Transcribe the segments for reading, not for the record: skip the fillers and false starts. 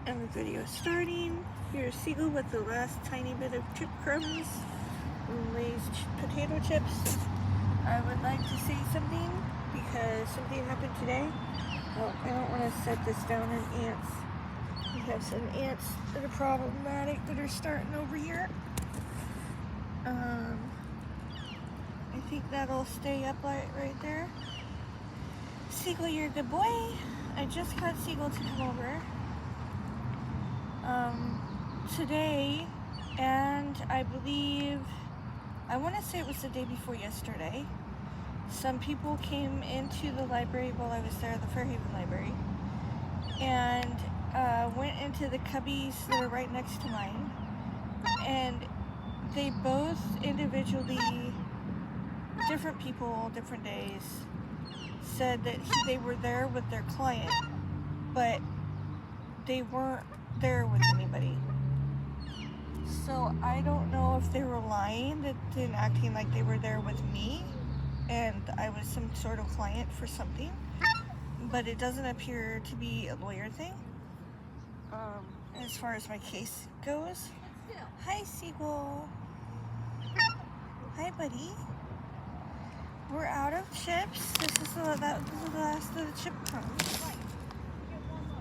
And the video is starting. Here's Seagull with the last tiny bit of chip crumbs and Lay's potato chips. I would like to say something because something happened today. Oh, I don't want to set this down in ants. We have some ants that are problematic that are starting over here. I think that'll stay up right there. Seagull, you're a good boy. I just got Seagull to come over today, and I believe, I want to say it was the day before yesterday, some people came into the library while I was there, the Fairhaven Library, and went into the cubbies that are right next to mine, and they both individually, different people, different days, said that they were there with their client, but they weren't there with anybody. So I don't know if they were lying and acting like they were there with me and I was some sort of client for something, but it doesn't appear to be a lawyer thing as far as my case goes. Hi, Seagull. Hi, buddy. We're out of chips. This is the last of the chip crumbs.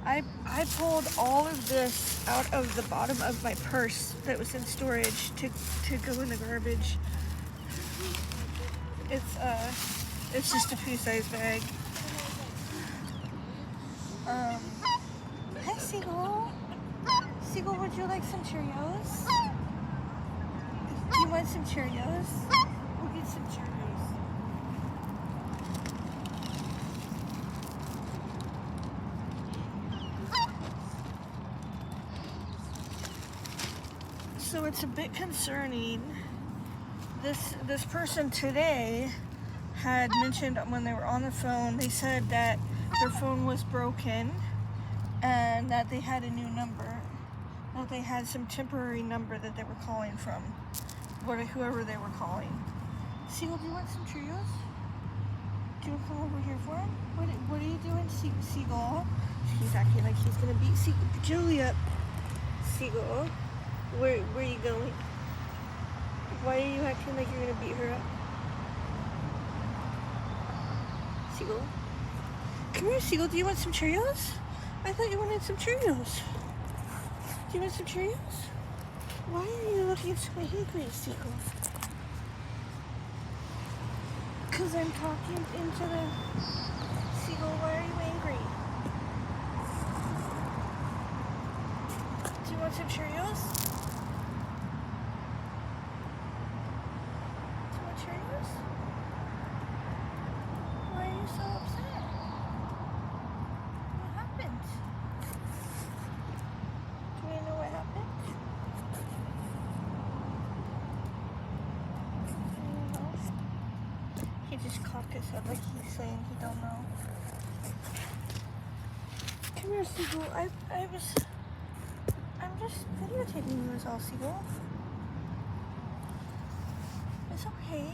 I pulled all of this out of the bottom of my purse that was in storage to go in the garbage. It's just a pea-sized bag. Hi, Seagull. Seagull, would you like some Cheerios? Do you want some Cheerios? We'll get some Cheerios. So it's a bit concerning. This person today had mentioned when they were on the phone, they said that their phone was broken and that they had a new number, that they had some temporary number that they were calling from, whoever they were calling. Seagull, do you want some Cheerios? Do you want to come over here for him? What are you doing, Seagull? He's acting like he's gonna beat Julie up. Seagull. Where are you going? Why are you acting like you're gonna beat her up? Seagull? Come here, Seagull. Do you want some Cheerios? I thought you wanted some Cheerios. Do you want some Cheerios? Why are you looking so angry, Seagull? Because I'm talking into the... Seagull, why are you angry? Do you want some Cheerios? Why are you so upset? What happened? Do we know what happened? I don't know. He just cocked his head like he's saying he don't know. Come here, Seagull. I'm just videotaping you as all, Seagull. It's okay.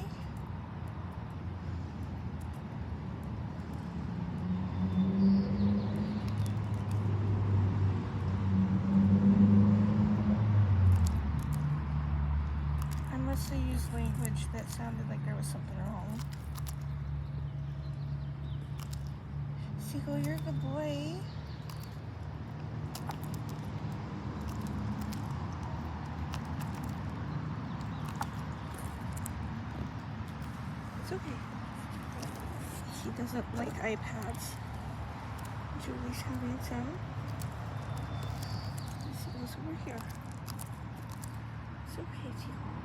I must have used language that sounded like there was something wrong. Seagull, you're a good boy. It's okay. He doesn't like iPads. Julie's having some. Seagull's over here. It's okay, Seagull.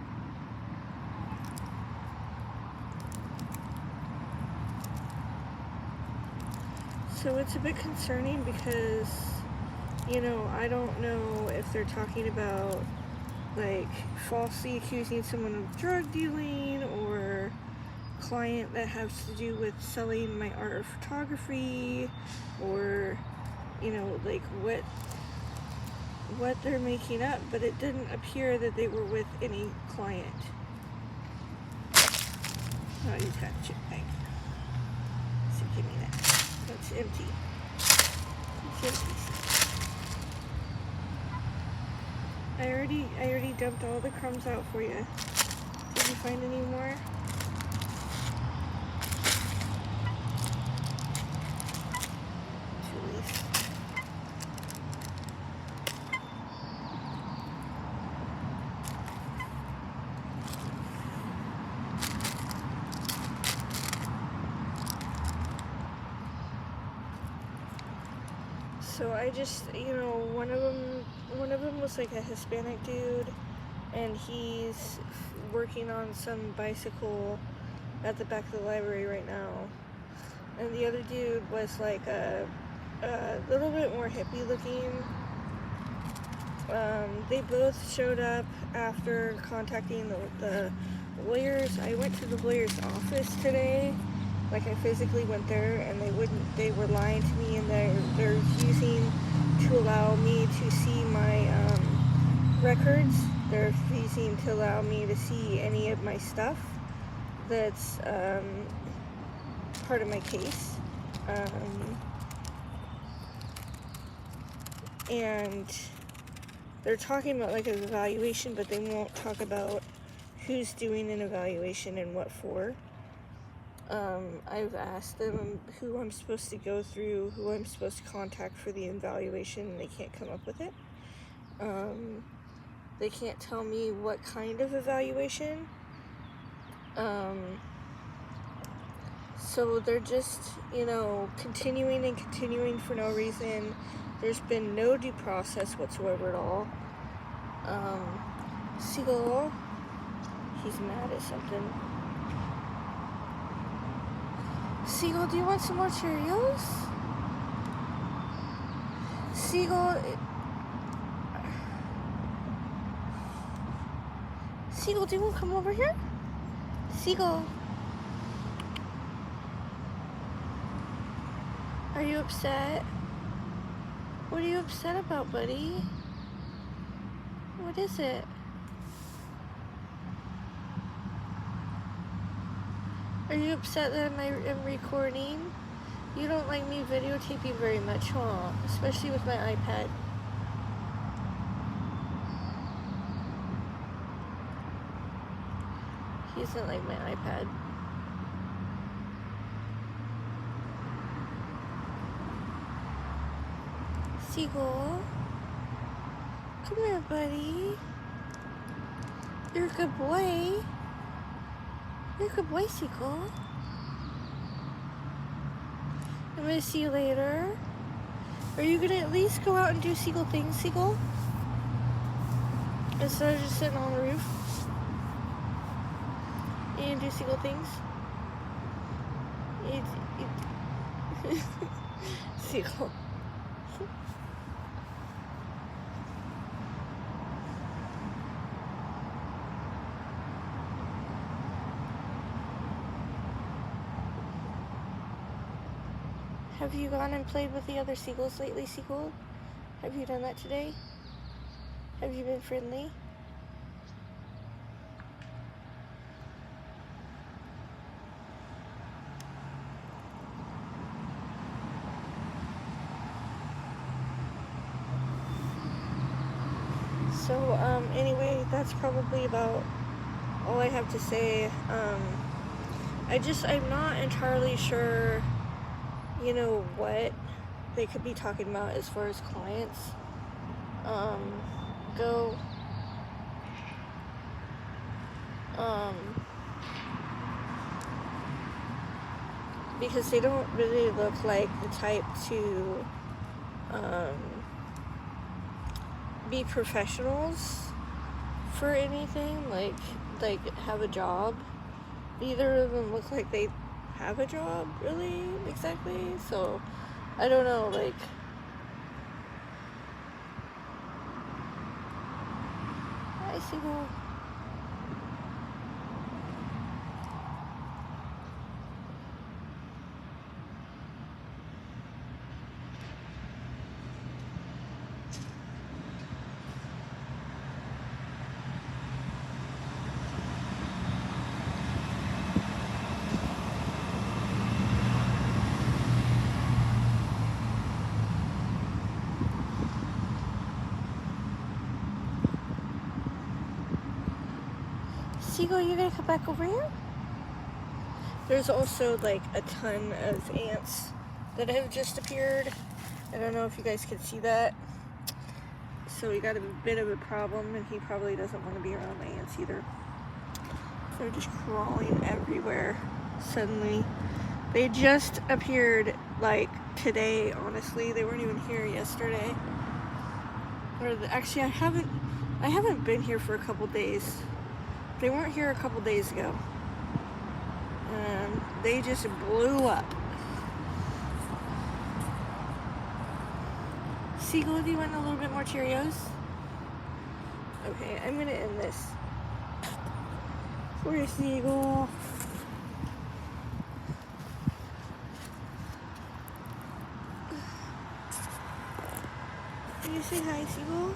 So it's a bit concerning because, you know, I don't know if they're talking about like falsely accusing someone of drug dealing or client that has to do with selling my art or photography, or you know, like what they're making up, but it didn't appear that they were with any client. Oh, he's got a chip bag. So give me that. That's empty. It's empty. I already dumped all the crumbs out for you. Did you find any more? So I just, one of them was like a Hispanic dude, and he's working on some bicycle at the back of the library right now. And the other dude was like a little bit more hippie looking. They both showed up after contacting the lawyers. I went to the lawyer's office today. Like, I physically went there, and they were lying to me, and they're refusing to allow me to see my records. They're refusing to allow me to see any of my stuff that's part of my case. And they're talking about like an evaluation, but they won't talk about who's doing an evaluation and what for. I've asked them who I'm supposed to go through, who I'm supposed to contact for the evaluation, and they can't come up with it. They can't tell me what kind of evaluation. So they're just, continuing for no reason. There's been no due process whatsoever at all. Seagull, he's mad at something. Seagull, do you want some more Cheerios? Seagull, do you want to come over here? Seagull, are you upset? What are you upset about, buddy? What is it? Are you upset that I'm recording? You don't like me videotaping very much, huh? Especially with my iPad. He doesn't like my iPad. Seagull, come here, buddy. You're a good boy. You're a good boy, Seagull. I'm gonna see you later. Are you gonna at least go out and do Seagull things, Seagull? Instead of just sitting on the roof? You gonna do Seagull things? Seagull. Have you gone and played with the other seagulls lately, Seagull? Have you done that today? Have you been friendly? So, anyway, that's probably about all I have to say. I'm not entirely sure, what they could be talking about as far as clients go. Because they don't really look like the type to be professionals for anything, like have a job. Neither of them look like they have a job, really, exactly. So, I don't know, hi, Seagull. Seagull, you gonna come back over here? There's also like a ton of ants that have just appeared. I don't know if you guys can see that. So we got a bit of a problem, and he probably doesn't want to be around the ants either. They're just crawling everywhere suddenly. They just appeared like today, honestly. They weren't even here yesterday. Actually, I haven't been here for a couple days. They weren't here a couple days ago. They just blew up. Seagull, do you want a little bit more Cheerios? Okay, I'm gonna end this. Poor Seagull. Can you say hi, Seagull?